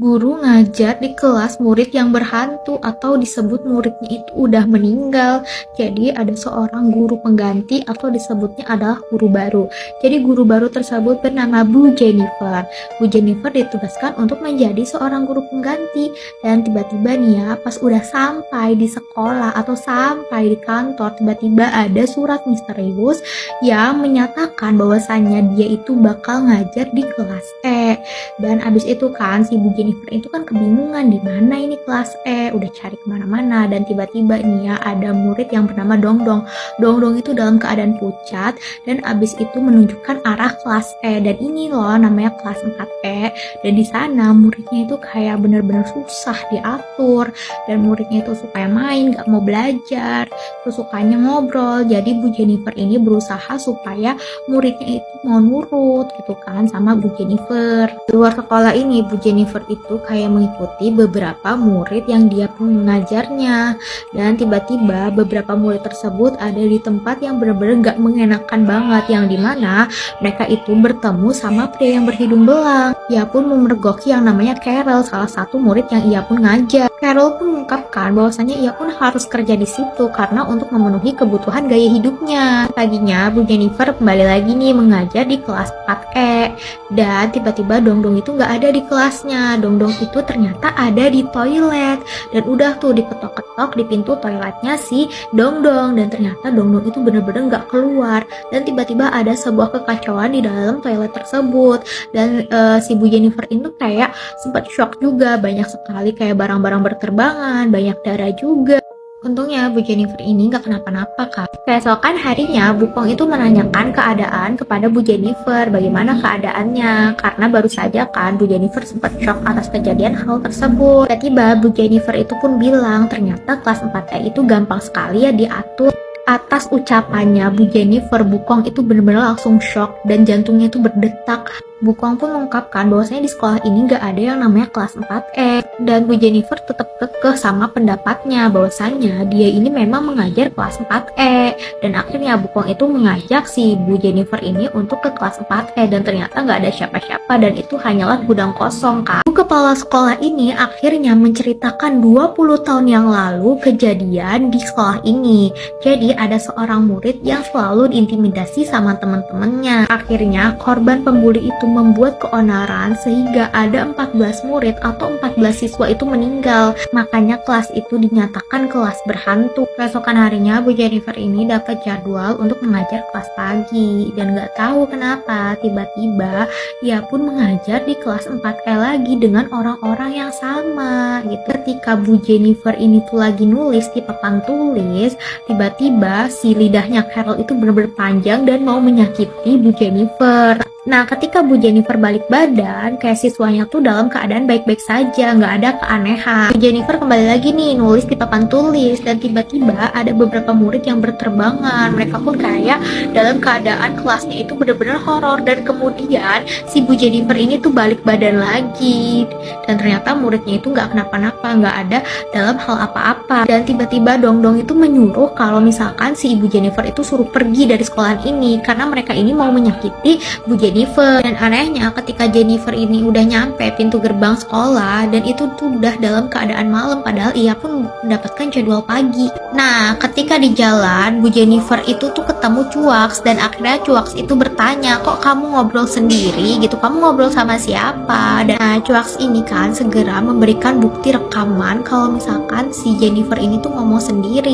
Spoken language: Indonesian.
Guru ngajar di kelas murid yang berhantu atau disebut muridnya itu udah meninggal. Jadi ada seorang guru pengganti atau disebutnya adalah guru baru. Jadi guru baru tersebut bernama Bu Jennifer. Bu Jennifer ditugaskan untuk menjadi seorang guru pengganti. Dan tiba-tiba nih ya, pas udah sampai di sekolah atau sampai di kantor, tiba-tiba ada surat misterius yang menyatakan bahwasannya dia itu bakal ngajar di kelas E. Dan abis itu kan si Bu Jennifer itu kan kebingungan di mana ini kelas E, udah cari kemana-mana dan tiba-tiba nih ya ada murid yang bernama Dongdong. Dongdong itu dalam keadaan pucat dan abis itu menunjukkan arah kelas E, dan ini loh namanya kelas 4E. Dan di sana muridnya itu kayak bener-bener susah diatur, dan muridnya itu supaya main gak mau belajar, terus sukanya ngobrol. Jadi Bu Jennifer ini berusaha supaya muridnya itu mau nurut gitu kan sama Bu Jennifer. Di luar sekolah ini Bu Jennifer itu kayak mengikuti beberapa murid yang dia mengajarnya, dan tiba-tiba beberapa murid tersebut ada di tempat yang benar-benar gak mengenakan banget, yang dimana mereka itu bertemu sama pria yang berhidung belang. Ia pun memergoki yang namanya Carol, salah satu murid yang ia pun ngajar. Carol pun mengungkapkan bahwasanya ia pun harus kerja di situ karena untuk memenuhi kebutuhan gaya hidupnya. Paginya Bu Jennifer kembali lagi nih mengajar di kelas 4E, dan tiba-tiba Dongdong itu gak ada di kelasnya. Dongdong itu ternyata ada di toilet, dan udah tuh diketok-ketok di pintu toiletnya si Dongdong, dan ternyata Dongdong itu bener-bener gak keluar. Dan tiba-tiba ada sebuah kekacauan di dalam toilet tersebut, dan si Bu Jennifer itu kayak sempat shock juga, banyak sekali kayak barang-barang berterbangan, banyak darah juga. Untungnya Bu Jennifer ini gak kenapa-napa kak. Keesokan harinya Bukong itu menanyakan keadaan kepada Bu Jennifer, bagaimana keadaannya, karena baru saja kan Bu Jennifer sempat shock atas kejadian hal tersebut. Tiba-tiba Bu Jennifer itu pun bilang ternyata kelas 4E itu gampang sekali ya diatur. Atas ucapannya Bu Jennifer, Bukong itu benar-benar langsung shock dan jantungnya itu berdetak. Bukong pun mengungkapkan bahwasanya di sekolah ini gak ada yang namanya kelas 4E, dan Bu Jennifer tetap kekeh sama pendapatnya bahwasanya dia ini memang mengajar kelas 4E. Dan akhirnya Bukong itu mengajak si Bu Jennifer ini untuk ke kelas 4E, dan ternyata gak ada siapa-siapa dan itu hanyalah gudang kosong kak. Kepala sekolah ini akhirnya menceritakan 20 tahun yang lalu kejadian di sekolah ini. Jadi ada seorang murid yang selalu diintimidasi sama teman-temannya. Akhirnya korban pembuli itu membuat keonaran sehingga ada 14 murid atau 14 siswa itu meninggal. Makanya kelas itu dinyatakan kelas berhantu. Keesokan harinya Bu Jennifer ini dapat jadwal untuk mengajar kelas pagi, dan gak tahu kenapa tiba-tiba ia pun mengajar di kelas 4E lagi dengan orang-orang yang sama gitu. Ketika Bu Jennifer ini tuh lagi nulis di papan tulis, tiba-tiba si lidahnya Carol itu benar-benar panjang dan mau menyakiti Bu Jennifer. Nah, ketika Bu Jennifer balik badan, kayak siswanya tuh dalam keadaan baik-baik saja, nggak ada keanehan. Bu Jennifer kembali lagi nih nulis di papan tulis, dan tiba-tiba ada beberapa murid yang berterbangan. Mereka pun kayak dalam keadaan kelasnya itu benar-benar horor, dan kemudian si Bu Jennifer ini tuh balik badan lagi, dan ternyata muridnya itu nggak kenapa-napa, nggak ada dalam hal apa-apa. Dan tiba-tiba Dongdong itu menyuruh kalau misalkan si Ibu Jennifer itu suruh pergi dari sekolahan ini karena mereka ini mau menyakiti Bu Jennifer. Dan anehnya ketika Jennifer ini udah nyampe pintu gerbang sekolah, dan itu tuh udah dalam keadaan malam padahal ia pun mendapatkan jadwal pagi. Nah, ketika di jalan Bu Jennifer itu tuh ketemu Cuaks, dan akhirnya Cuaks itu bertanya, kok kamu ngobrol sendiri gitu, kamu ngobrol sama siapa? Dan Cuaks ini kan segera memberikan bukti rekaman kalau misalkan si Jennifer ini tuh ngomong sendiri.